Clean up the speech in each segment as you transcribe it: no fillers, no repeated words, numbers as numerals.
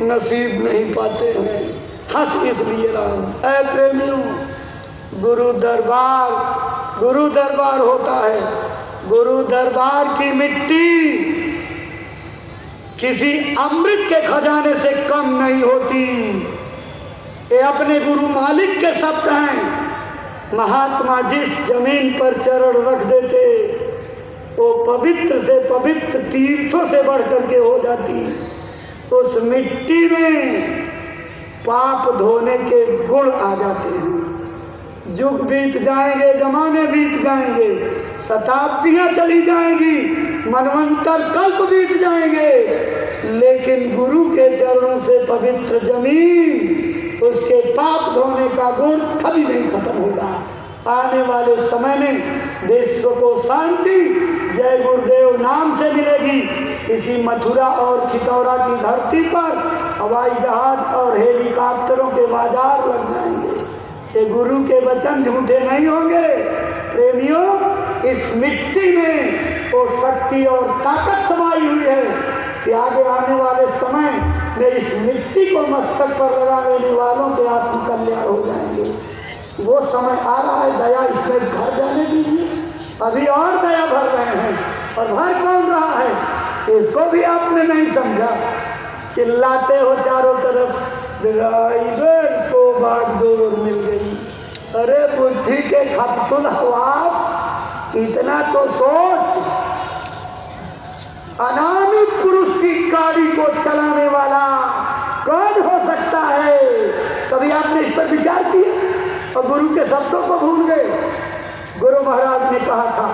नसीब नहीं पाते हैं। हंस इसलिए रहा हूँ। ऐ प्रेमियों, गुरु दरबार होता है। गुरु दरबार की मिट्टी किसी अमृत के खजाने से कम नहीं होती। ये अपने गुरु मालिक के शब्द हैं। महात्मा जिस जमीन पर चरण रख देते वो पवित्र से पवित्र तीर्थों से बढ़ करके हो जाती। उस मिट्टी में पाप धोने के गुण आ जाते हैं। युग बीत जाएंगे, जमाने बीत जाएंगे, शताब्दियां चली जाएंगी, मनवंतर कल्प बीत जाएंगे, लेकिन गुरु के चरणों से पवित्र जमीन, उसके पाप धोने का गुण कभी नहीं खत्म होगा। आने वाले समय में विश्व को शांति जय गुरुदेव नाम से मिलेगी। इसी मथुरा और चितौरा की धरती पर हवाई जहाज और हेलीकॉप्टरों के बाजार लग जाएंगे। ये गुरु के वचन झूठे नहीं होंगे। प्रेमियों, इस मिट्टी में वो शक्ति और ताकत समाई हुई है कि आगे आने वाले समय में इस मिट्टी को मस्तक पर लगा लेने वालों के आत्म कल्याण हो जाएंगे। वो समय आ रहा है, दया इसमें भर जाने दीजिए। अभी और दया भर रहे हैं, और भर कौन रहा है इसको भी आपने नहीं समझा। चिल्लाते हो चारों तरफ, ड्राइवर को बागडोर मिल गई। अरे बुद्धि के खपतुल हवास, इतना तो सोच। अनामिक पुरुष की गाड़ी को चलाने वाला कौन हो सकता है? कभी आपने इस पर विचार किया? और गुरु के शब्दों को भूल गए। गुरु महाराज ने कहा था,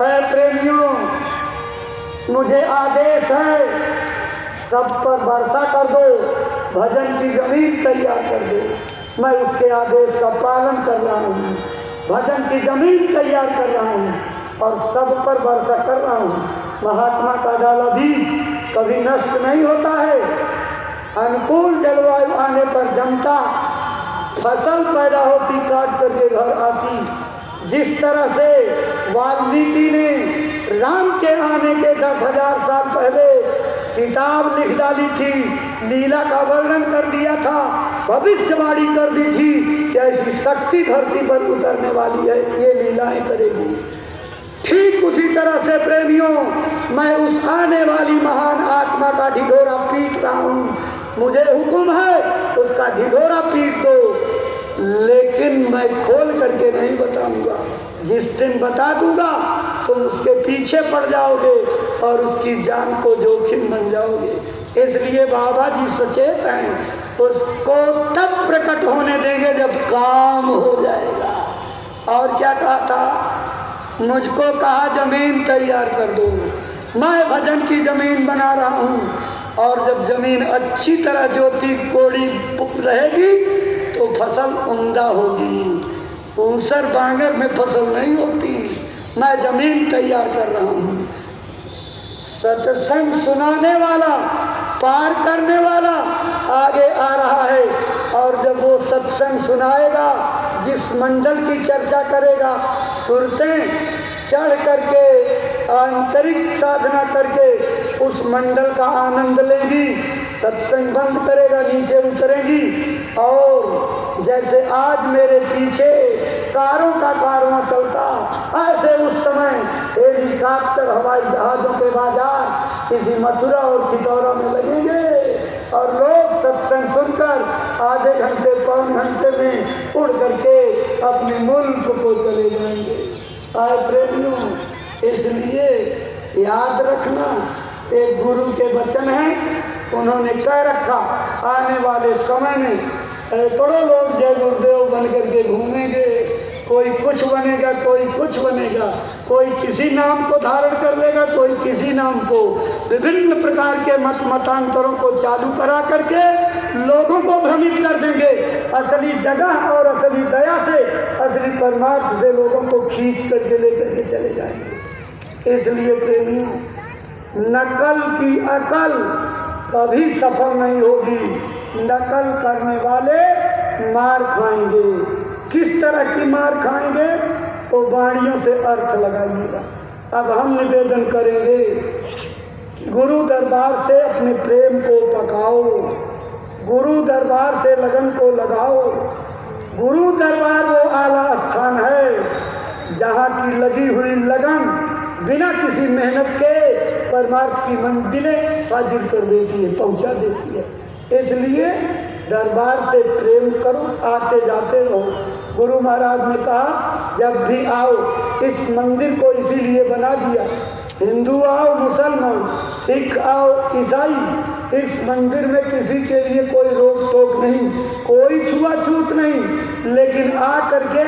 ऐ प्रेमियों, मुझे आदेश है, सब पर वर्षा कर दो, भजन की जमीन तैयार कर दो। मैं उसके आदेश का पालन कर रहा हूँ, भजन की जमीन तैयार कर रहा हूँ और सब पर वर्षा कर रहा हूँ। महात्मा का डाला भी कभी नष्ट नहीं होता है। अनुकूल जलवायु आने पर जमता, फसल पैदा होती, काट करके घर आती। जिस तरह से वाल्मीकि ने राम के आने के 10,000 साल पहले किताब लिख डाली थी, लीला का वर्णन कर दिया था, भविष्यवाणी कर दी थी कि ऐसी शक्ति धरती पर उतरने वाली है, ये लीलाएं करेगी। ठीक उसी तरह से प्रेमियों, मैं उस आने वाली महान आत्मा का ढिढोरा पीट रहा हूँ। मुझे हुक्म है उसका ढिढोरा पीट दो, लेकिन मैं खोल करके नहीं बताऊंगा। जिस दिन बता दूंगा तुम उसके पीछे पड़ जाओगे और उसकी जान को जोखिम बन जाओगे। इसलिए बाबा जी सचेत हैं, उसको तब प्रकट होने देंगे जब काम हो जाएगा। और क्या कहा था? मुझको कहा जमीन तैयार कर दो, मैं भजन की जमीन बना रहा हूँ। और जब जमीन अच्छी तरह जोती कोड़ी रहेगी तो फसल उम्दा होगी। ऊसर बांगर में फसल नहीं होती। मैं जमीन तैयार कर रहा हूँ। सत्संग सुनाने वाला, पार करने वाला आगे आ रहा है। और जब वो सत्संग सुनाएगा, जिस मंडल की चर्चा करेगा, सुरतें चढ़ करके आंतरिक साधना करके उस मंडल का आनंद लेंगी। सत्संग बंद करेगा, नीचे उतरेगी। और जैसे आज मेरे पीछे कारों का कारवां चलता, ऐसे उस समय हेलीकॉप्टर, हवाई जहाजों के बाजार इसी मथुरा और चितौरा में लगेंगे। और लोग सत्संग सुनकर आधे घंटे, पौन घंटे में उड़ करके अपने मुल्क को चले जाएंगे। आए प्रेमियों, इसलिए याद रखना, एक गुरु के वचन हैं, उन्होंने कह रखा, आने वाले समय में करोड़ों लोग जय गुरुदेव बन करके घूमेंगे। कोई कुछ बनेगा, कोई कुछ बनेगा, कोई किसी नाम को धारण कर लेगा, कोई किसी नाम को। विभिन्न प्रकार के मतांतरों को चालू करा करके लोगों को भ्रमित कर देंगे। असली जगह और असली दया से, असली परमार्थ से लोगों को खींच करके लेकर के चले जाएंगे। इसलिए प्रेमियों, नकल की अकल कभी सफल नहीं होगी। नकल करने वाले मार खाएंगे। किस तरह की मार खाएंगे? तो वाणियों से अर्थ लगाइएगा। अब हम निवेदन करेंगे, गुरु दरबार से अपने प्रेम को पकाओ, गुरु दरबार से लगन को लगाओ। गुरु दरबार वो आला स्थान है जहाँ की लगी हुई लगन बिना किसी मेहनत के परमार्थ की मंजिलें हाजिर कर देती है, पहुँचा देती है। इसलिए दरबार से प्रेम करो, आते जाते रहो। गुरु महाराज ने कहा जब भी आओ, इस मंदिर को इसीलिए बना दिया, हिंदू आओ, मुसलमान, सिख आओ, ईसाई, इस मंदिर में किसी के लिए कोई रोक टोक नहीं, कोई छुआछूत नहीं। लेकिन आ करके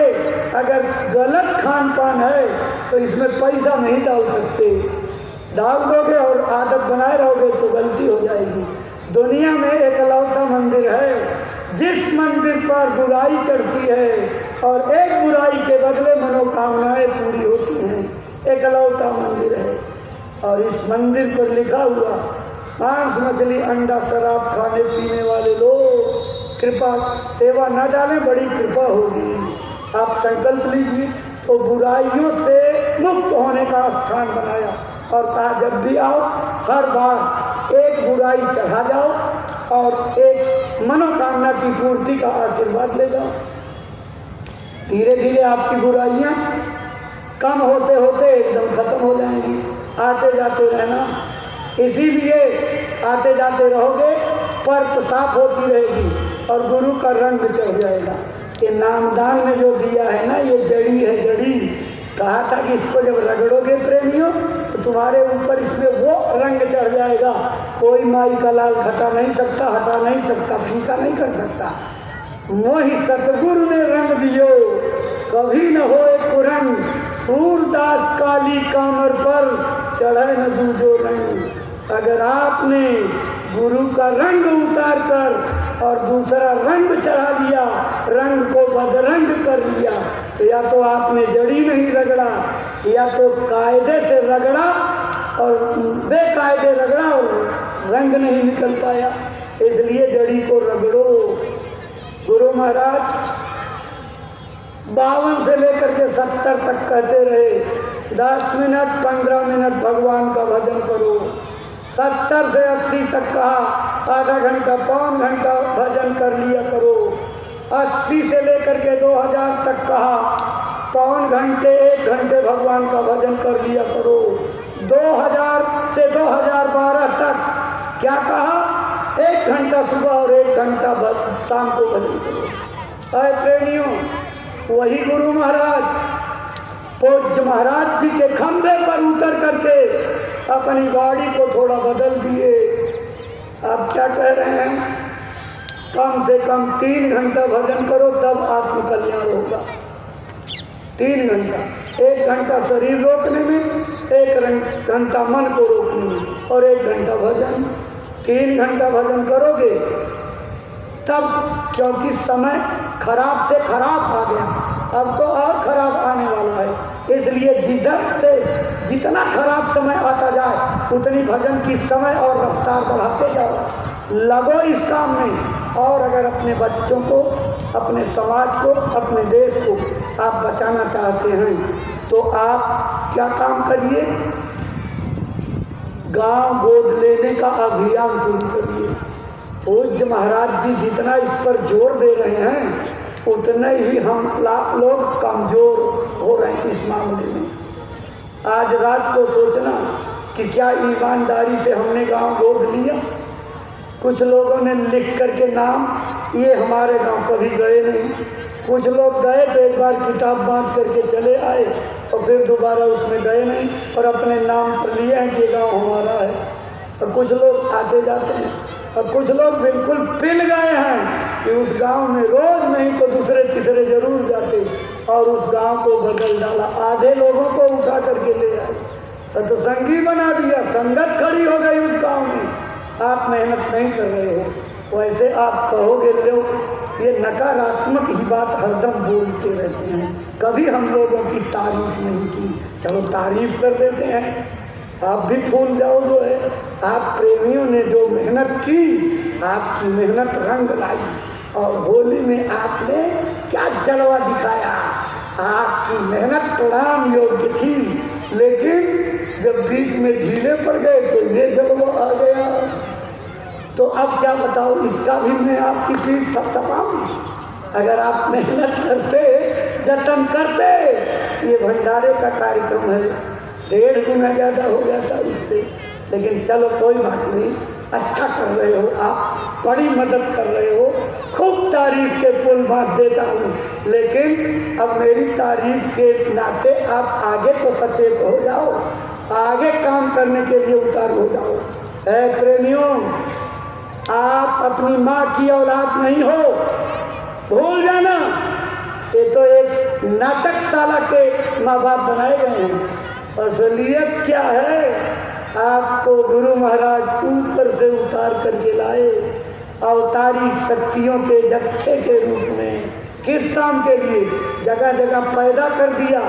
अगर गलत खान पान है तो इसमें पैसा नहीं डाल सकते। डाल दोगे और आदत बनाए रहोगे तो गलती हो जाएगी। दुनिया में एक अलौटा मंदिर है जिस मंदिर पर बुराई चढ़ती है और एक बुराई के बदले मनोकामनाएं पूरी होती हैं। एक अलौटा मंदिर है और इस मंदिर पर लिखा हुआ मांस मछली अंडा शराब खाने पीने वाले लोग कृपा सेवा न डालें, बड़ी कृपा होगी। आप संकल्प लीजिए। तो बुराइयों से मुक्त होने का स्थान बनाया और कहा जब भी आओ हर बार एक बुराई चढ़ा जाओ और एक मनोकामना की पूर्ति का आशीर्वाद ले जाओ। धीरे धीरे आपकी बुराइयां कम होते होते एकदम खत्म हो जाएंगी। आते जाते रहना, इसीलिए आते जाते रहोगे पर साफ होती रहेगी और गुरु का रंग चढ़ जाएगा। ये नामदान में जो दिया है ना, ये जड़ी है, जड़ी। कहा था कि इसको जब रगड़ोगे प्रेमियों तो तुम्हारे ऊपर इसमें वो रंग चढ़ जाएगा, कोई माई का लाल खटा नहीं सकता, हटा नहीं सकता, फीका नहीं कर सकता। मोहि सतगुरु ने रंग दियो, कभी न होए कुरंग, सूरदास काली कामर पर चढ़े न दूजो रंग। अगर आपने गुरु का रंग उतार कर और दूसरा रंग चढ़ा लिया, रंग को बदरंग कर लिया, तो या तो आपने जड़ी नहीं रगड़ा या तो कायदे से रगड़ा और बेकायदे रगड़ा और रंग नहीं निकल पाया। इसलिए जड़ी को रगड़ो। गुरु महाराज 52 से लेकर के 70 तक कहते रहे 10 मिनट 15 मिनट भगवान का भजन करो। 70 से 80 तक कहा आधा घंटा पौन घंटा भजन कर लिया करो। 80 से लेकर के 2000 तक कहा पौन घंटे 1 घंटे भगवान का भजन कर लिया करो। 2000 से 2012 तक क्या कहा 1 घंटा सुबह और 1 घंटा शाम को भजन करो। अरे प्रेमियों, वही गुरु महाराज पूज्य महाराज जी के खंभे पर उतर करके अपनी गाड़ी को थोड़ा बदल दिए। आप क्या कह रहे हैं? कम से कम 3 घंटा भजन करो तब आत्म कल्याण होगा। 3 घंटा, 1 घंटा शरीर रोकने में, 1 घंटा मन को रोकने में और 1 घंटा भजन। 3 घंटा भजन करोगे तब, क्योंकि समय खराब से खराब आ गया, अब तो और खराब आने वाला है। इसलिए जिधर से जितना खराब समय आता जाए उतनी भजन की समय और रफ्तार बढ़ाते जाओ। लगो इस काम में। और अगर अपने बच्चों को, अपने समाज को, अपने देश को आप बचाना चाहते हैं तो आप क्या काम करिए? गांव गोद लेने का अभियान शुरू करिए। पूज्य महाराज जी जितना इस पर जोर दे रहे हैं उतने ही हम लोग कमजोर हो रहे हैं इस मामले में। आज रात को सोचना कि क्या ईमानदारी से हमने गांव गोद लिया। कुछ लोगों ने लिख करके नाम, ये हमारे गांव कभी गए नहीं। कुछ लोग गए तो एक बार किताब बांध करके चले आए और फिर दोबारा उसमें गए नहीं और अपने नाम पर लिए हैं कि गांव हमारा है। और कुछ लोग आते जाते हैं और कुछ लोग बिल्कुल पिल गए हैं कि उस गांव में रोज नहीं तो दूसरे तीसरे जरूर जाते और उस गांव को बदल डाला। आधे लोगों को उठा करके ले आए, तो संगी बना दिया, संगत खड़ी हो गई उस गांव में। आप मेहनत नहीं कर रहे हो। वैसे आप कहोगे लोग ये नकारात्मक ही बात हरदम बोलते रहते हैं, कभी हम लोगों की तारीफ नहीं की। चलो तारीफ कर देते हैं, आप भी फूल जाओ। जो है आप प्रेमियों ने जो मेहनत की, आपकी मेहनत रंग लाई और होली में आपने क्या जलवा दिखाया। आपकी मेहनत प्रणाम योग्य थी, लेकिन जब बीच में ढीले पड़ गए तो ये जलवा आ गया। तो अब क्या बताओ, इसका भी मैं आपकी पीठ थपथपाऊं? अगर आप मेहनत करते, जतन करते, ये भंडारे का कार्यक्रम है 1.5 गुना ज़्यादा हो जाता इससे। लेकिन चलो कोई बात नहीं, अच्छा कर रहे हो आप, बड़ी मदद कर रहे हो, खूब तारीफ के फूल बात देता हूँ। लेकिन अब मेरी तारीफ के नाते आप आगे तो सचेत हो जाओ, आगे काम करने के लिए उतार हो जाओ। ऐ प्रेमियों, आप अपनी माँ की औलाद नहीं हो, भूल जाना। ये तो एक नाटकशाला के माँ बाप बनाए गए हैं। असलियत क्या है, आपको गुरु महाराज ऊपर से उतार करके लाए अवतारी शक्तियों के जत्थे के रूप में। किस काम के लिए? जगह जगह पैदा कर दिया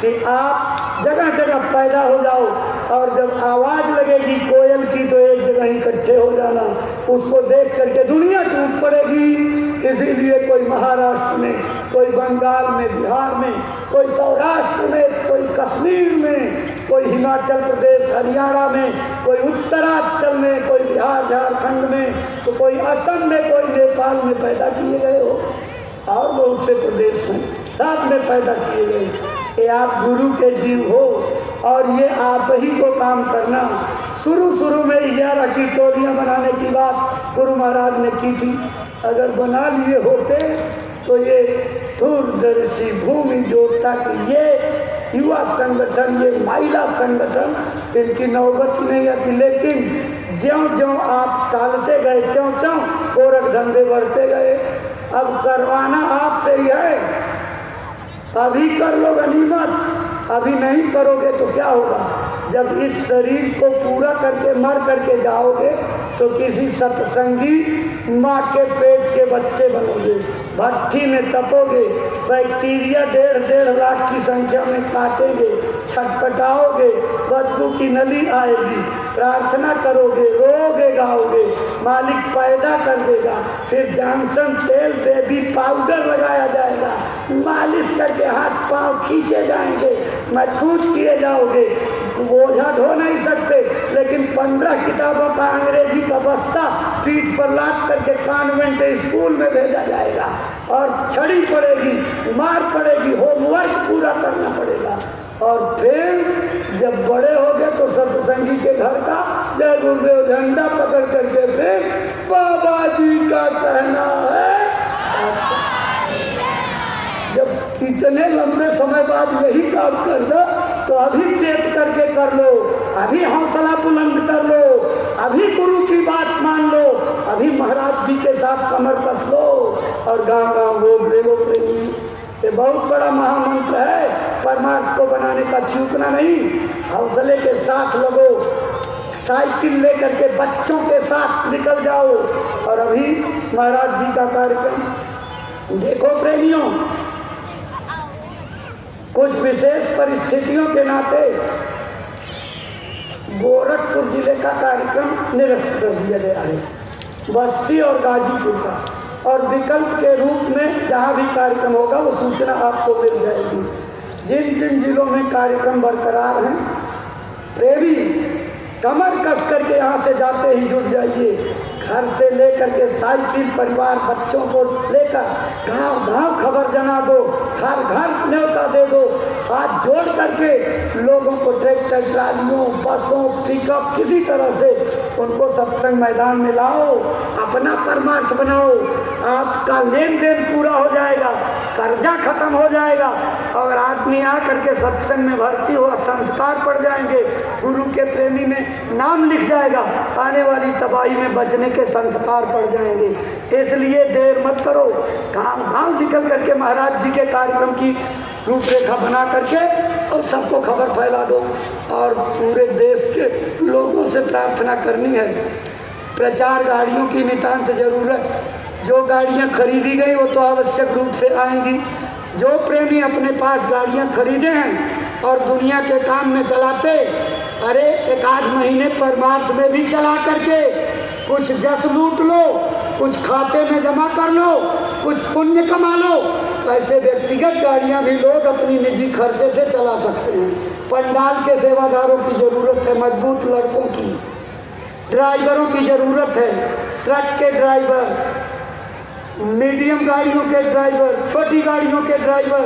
कि आप जगह जगह पैदा हो जाओ, और जब आवाज़ लगेगी कोयल की तो एक जगह इकट्ठे हो जाना, उसको देख करके दुनिया टूट पड़ेगी। इसीलिए कोई महाराष्ट्र में, कोई बंगाल में, बिहार में, कोई सौराष्ट्र में, कोई कश्मीर में, कोई हिमाचल प्रदेश हरियाणा में, कोई उत्तरांचल में, कोई बिहार झारखंड में, तो कोई असम में, कोई नेपाल में पैदा किए गए हो, और बहुत से प्रदेश में सब में पैदा किए गए। ये आप गुरु के जीव हो, और ये आप ही को काम करना। शुरू में 11 की टोलियाँ बनाने की बात गुरु महाराज ने की थी। अगर बना लिए होते तो ये दूरदर्शी भूमि जोड़ता कि ये युवा संगठन, ये महिला संगठन, इनकी नौबत नहीं आती। लेकिन ज्यों ज्यों आप टालते गए, त्यों त्यों गोरख धंधे बढ़ते गए। अब करवाना आपसे ही है, अभी कर लो गनीमत, अभी नहीं करोगे तो क्या होगा? जब इस शरीर को पूरा करके मर करके जाओगे तो किसी सत्संगी माँ के पेट के बच्चे बनोगे, भट्ठी में तपोगे, बैक्टीरिया 1.5 लाख की संख्या में काटेंगे, छटपटाओगे, बदबू की नली आएगी, प्रार्थना करोगे, रोगे, गाओगे, मालिक पैदा कर देगा, फिर जॉनसन तेल बेबी पाउडर लगाया जाएगा, मालिश करके हाथ पांव खींचे जाएंगे, मजबूत किए जाओगे। बोझा ढो नहीं सकते, लेकिन 15 किताबों का अंग्रेजी का बस्ता पीठ पर लाद करके कॉन्वेंट स्कूल में भेजा जाएगा, और छड़ी पड़ेगी, मार पड़ेगी, होमवर्क पूरा करना पड़ेगा। और फिर जब बड़े हो गए तो सत्संगी के घर का जय गुरुदेव झंडा पकड़ करके फिर बाबा जी का कहना है। जब इतने लंबे समय बाद यही काम कर लो तो अभी चेत करके कर लो, अभी हौसला बुलंद कर लो, अभी गुरु की बात मान लो, अभी महाराज जी के साथ कमर कस लो और गाँव गाँव बोल ले लो प्रेमी। ये बहुत बड़ा महामंत्र है, परमार्थ को बनाने का चूकना नहीं। हौसले के साथ लगो, साइकिल लेकर के बच्चों के साथ निकल जाओ। और अभी महाराज जी का कार्यक्रम देखो प्रेमियों, कुछ विशेष परिस्थितियों के नाते गोरखपुर जिले का कार्यक्रम निरस्त कर दिया गया है, बस्ती और गाजीपुर का, और विकल्प के रूप में जहाँ भी कार्यक्रम होगा वो सूचना आपको मिल जाएगी। जिन जिन जिलों में कार्यक्रम बरकरार हैं, प्रेमी कमर कस करके यहाँ से जाते ही जुट जाइए। घर से लेकर के साइकिल, परिवार, बच्चों को लेकर गांव गांव खबर जना दो, घर घर न्योता दे दो, हाथ जोड़ करके लोगों को ट्रैक्टर, ट्रालियों, बसों, पिकअप किसी तरह से उनको सत्संग मैदान में लाओ, अपना परमार्थ बनाओ। आपका लेन देन पूरा हो जाएगा, कर्जा खत्म हो जाएगा, और आदमी आकर के सत्संग में भर्ती हो, संस्कार पड़ जाएंगे, गुरु के प्रेमी में नाम लिख जाएगा, आने वाली तबाही में बचने के संस्कार पड़ जाएंगे। इसलिए देर मत करो, गाँव गाँव निकल करके महाराज जी के कार्यक्रम की रूपरेखा बना करके और सबको खबर फैला दो। और पूरे देश के लोगों से प्रार्थना करनी है, प्रचार गाड़ियों की नितांत जरूरत। जो गाड़ियाँ खरीदी गई वो तो आवश्यक रूप से आएंगी। जो प्रेमी अपने पास गाड़ियाँ खरीदे हैं और दुनिया के काम में चलाते, अरे 1 महीने परमार्थ में भी चला करके कुछ जस लूट लो, कुछ खाते में जमा कर लो, कुछ पुण्य कमा लो। ऐसे व्यक्तिगत गाड़ियां भी लोग अपनी निजी खर्चे से चला सकते हैं। पंडाल के सेवादारों की जरूरत है, मजबूत लड़कों की, ड्राइवरों की जरूरत है, ट्रक के ड्राइवर, मीडियम गाड़ियों के ड्राइवर, छोटी गाड़ियों के ड्राइवर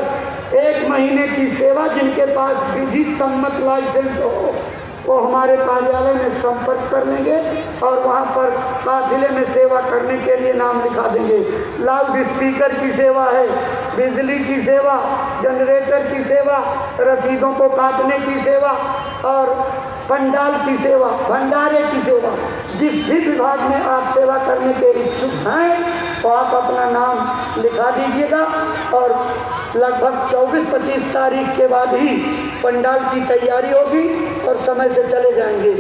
1 महीने की सेवा जिनके पास विधि सम्मत लाइसेंस हो वो हमारे कार्यालय में संपर्क कर लेंगे और वहाँ पर काफिले में सेवा करने के लिए नाम लिखा देंगे। लाउड स्पीकर की सेवा है, बिजली की सेवा, जनरेटर की सेवा, रसीदों को काटने की सेवा और पंडाल की सेवा, भंडारे की सेवा। जिस भी विभाग में आप सेवा करने के इच्छुक हैं तो आप अपना नाम लिखा दीजिएगा और लगभग 24-25 तारीख के बाद ही पंडाल की तैयारी होगी और समय से चले जाएंगे।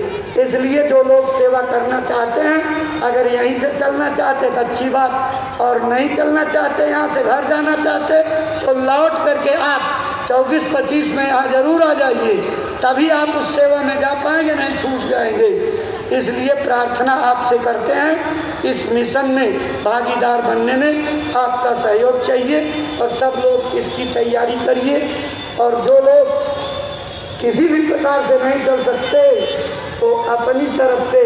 इसलिए जो लोग सेवा करना चाहते हैं अगर यहीं से चलना चाहते तो अच्छी बात, और नहीं चलना चाहते, यहाँ से घर जाना चाहते तो लौट करके आप 24-25 में यहाँ जरूर आ जाइए, तभी आप उस सेवा में जा पाएंगे, नहीं छूट जाएंगे। इसलिए प्रार्थना आपसे करते हैं इस मिशन में भागीदार बनने में आपका सहयोग चाहिए और सब लोग इसकी तैयारी करिए। और जो लोग किसी भी प्रकार से नहीं चल सकते तो अपनी तरफ से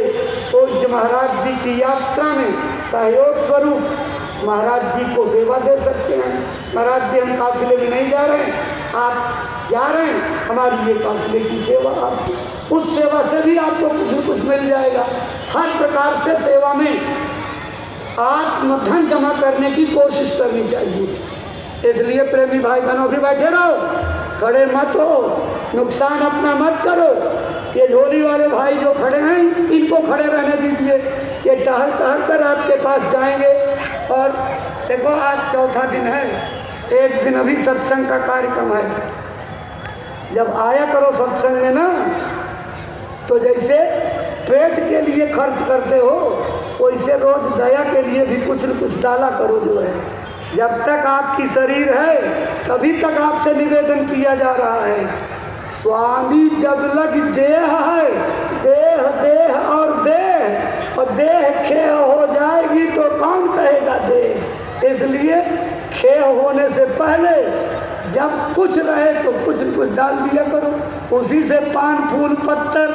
पूज्य महाराज जी की यात्रा में सहयोग स्वरूप महाराज जी को सेवा दे सकते हैं। महाराज जी हम काफिले में नहीं जा रहे हैं, आप जा रहे हैं, हमारी ये काफिले की सेवा आपकी, उस सेवा से भी आपको कुछ न कुछ मिल जाएगा। हर प्रकार से सेवा में आत्मधन जमा करने की कोशिश करनी चाहिए। इसलिए प्रेमी भाई बहनों भी बैठे रहो, खड़े मत हो, नुकसान अपना मत करो। ये झोली वाले भाई जो खड़े हैं इनको खड़े रहने दीजिए, ये टहल टहल कर आपके पास जाएंगे। और देखो आज चौथा दिन है, एक दिन अभी सत्संग का कार्यक्रम है। जब आया करो सत्संग में ना तो जैसे पेट के लिए खर्च करते हो वैसे रोज दया के लिए भी कुछ न कुछ डाला करो। जो है जब तक आपकी शरीर है तभी तक आपसे निवेदन किया जा रहा है, स्वामी जब लग देह है, देह देह और देह खेह हो जाएगी तो कौन कहेगा देह। इसलिए खेह होने से पहले जब कुछ रहे तो कुछ न कुछ डाल दिया करो, उसी से पान फूल पत्तर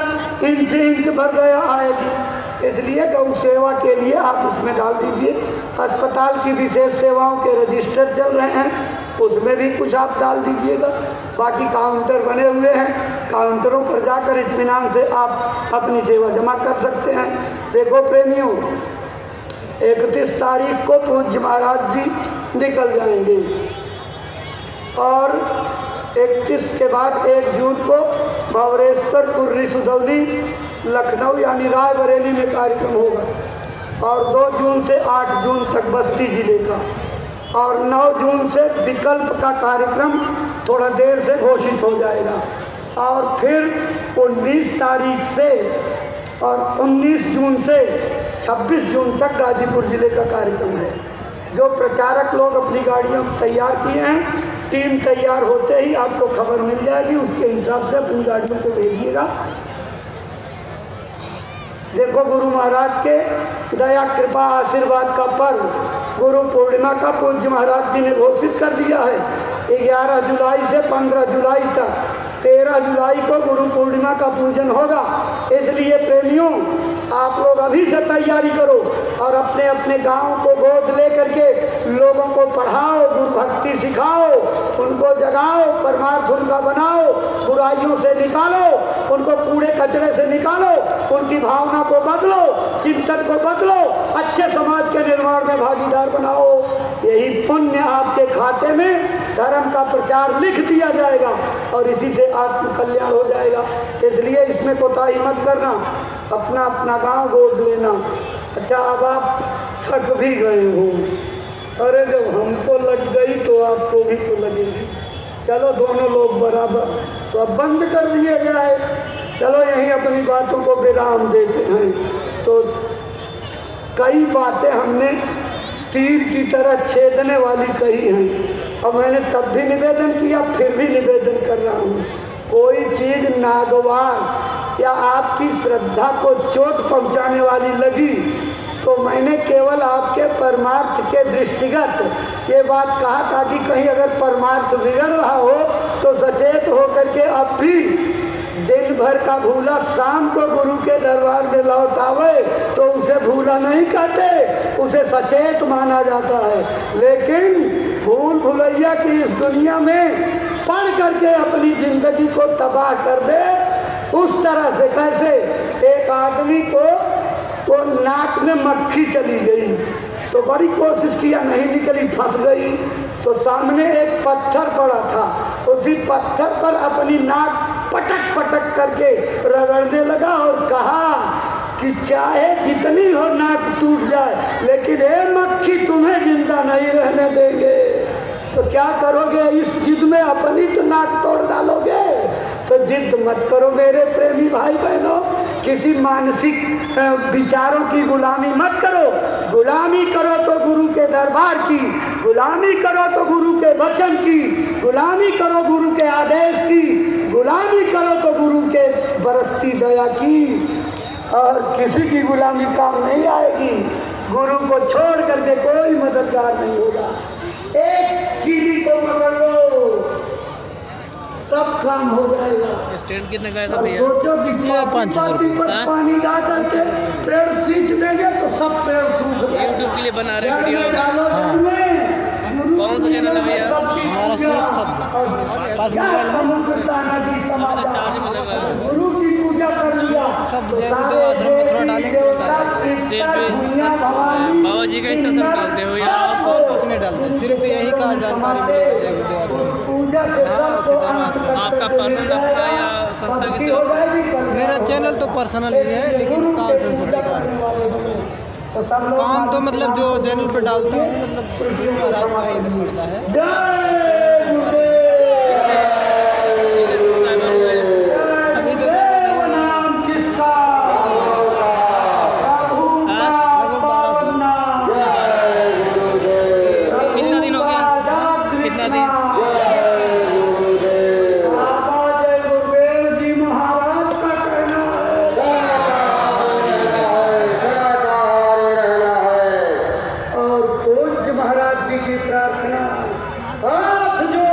इंच भर गया आएगी। इसलिए गौ सेवा के लिए आप उसमें डाल दीजिए। अस्पताल की विशेष सेवाओं के रजिस्टर चल रहे हैं उसमें भी कुछ आप डाल दीजिएगा। बाकी काउंटर बने हुए हैं, काउंटरों पर जाकर इत्मीनान से आप अपनी सेवा जमा कर सकते हैं। देखो प्रेमियों, 31 तारीख को पूज्य महाराज जी निकल जाएंगे और 31 के बाद 1 जून को भवरेश्वर, कुर्री, सुदौली, लखनऊ यानी रायबरेली में कार्यक्रम होगा और 2 जून से 8 जून तक बस्ती जिले का और 9 जून से विकल्प का कार्यक्रम थोड़ा देर से घोषित हो जाएगा और फिर 19 तारीख से और 19 जून से 26 जून तक गाजीपुर जिले का कार्यक्रम है। जो प्रचारक लोग अपनी गाड़ियाँ तैयार किए हैं, टीम तैयार होते ही आपको खबर मिल जाएगी, उसके हिसाब से अपनी गाड़ियों को भेजिएगा। देखो गुरु महाराज के दया कृपा आशीर्वाद का पर्व गुरु पूर्णिमा का पूज्य महाराज जी ने घोषित कर दिया है 11 जुलाई से 15 जुलाई तक। 13 जुलाई को गुरु पूर्णिमा का पूजन होगा। इसलिए प्रेमियों आप लोग अभी से तैयारी करो और अपने अपने गांव को गोद ले करके लोगों को पढ़ाओ, गुरु भक्ति सिखाओ, उनको जगाओ, परमार्थ उनका बनाओ, बुराइयों से निकालो, उनको कूड़े कचरे से निकालो, उनकी भावना को बदलो, चिंतन को बदलो, अच्छे समाज के निर्माण में भागीदार बनाओ। यही पुण्य आपके खाते में धर्म का प्रचार लिख दिया जाएगा और इसी से आत्म कल्याण हो जाएगा। इसलिए इसमें कोताही मत करना, अपना अपना गांव गोद लेना। अच्छा अब आप थक भी गए हो, अरे जब हमको लग गई तो आपको भी तो लगेगी, चलो दोनों लोग बराबर, तो अब बंद कर दिया जाए। चलो यहीं अपनी बातों को विराम देते हैं। तो कई बातें हमने तीर की तरह छेदने वाली कही हैं और मैंने तब भी निवेदन किया, फिर भी निवेदन कर रहा हूँ। कोई चीज़ नागवार या आपकी श्रद्धा को चोट पहुँचाने वाली लगी तो मैंने केवल आपके परमार्थ के दृष्टिगत ये बात कहा ताकि कहीं अगर परमार्थ बिगड़ रहा हो तो सचेत होकर के अब भी दिन भर का भूला शाम को गुरु के दरबार में लौट आवे तो उसे भूला नहीं कहते, उसे सचेत माना जाता है। लेकिन भूल भुलैया की इस दुनिया में पढ़ करके अपनी जिंदगी को तबाह कर दे, उस तरह से कैसे एक आदमी को वो नाक में मक्खी चली गई तो बड़ी कोशिश किया, नहीं निकली, फंस गई। तो सामने एक पत्थर पड़ा था, उसी पत्थर पर अपनी नाक पटक पटक करके रगड़ने लगा और कहा कि चाहे जितनी हो नाक टूट जाए लेकिन ये मक्खी तुम्हें जिंदा नहीं रहने देंगे। तो क्या करोगे, इस जिद में अपनी तो नाक तोड़ डालोगे? तो जिद मत करो मेरे प्रेमी भाई बहनों, किसी मानसिक विचारों की गुलामी मत करो। गुलामी करो तो गुरु के दरबार की, गुलामी करो तो गुरु के वचन की, गुलामी करो गुरु के आदेश की, गुलामी करो तो गुरु के बरसती दया की। और किसी की गुलामी काम नहीं आएगी। गुरु को छोड़ करके कोई मददगार नहीं होगा। एक कीड़ी को पकड़ लो, सब काम हो जाएगा। स्टैंड कितने का था भैया? सोचो कि पानी पर पानी डाल करके पेड़ सींच देंगे तो सब पेड़ सूख जाएंगे। यूट्यूब के लिए बना रहे वीडियो। कौन सा चैनल है भैया? गुरु की पूजा कर लिया सब आश्रम में थोड़ा डालेंगे, बाबा जी का ही सत्संग डालते हो या आप? कुछ नहीं डालते, सिर्फ यही का जानकारी पूजा आपका पर्सनल अपना या संस्था की तरफ से? मेरा चैनल तो पर्सनल ही है, लेकिन काम संस्था का काम तो मतलब जो चैनल पे डालता हूँ मतलब गुरु महाराज का ही पड़ता है। अभी तो कितना दिन हो गया? कितना दिन? और पूज्य महाराज जी की प्रार्थना, हाथ जो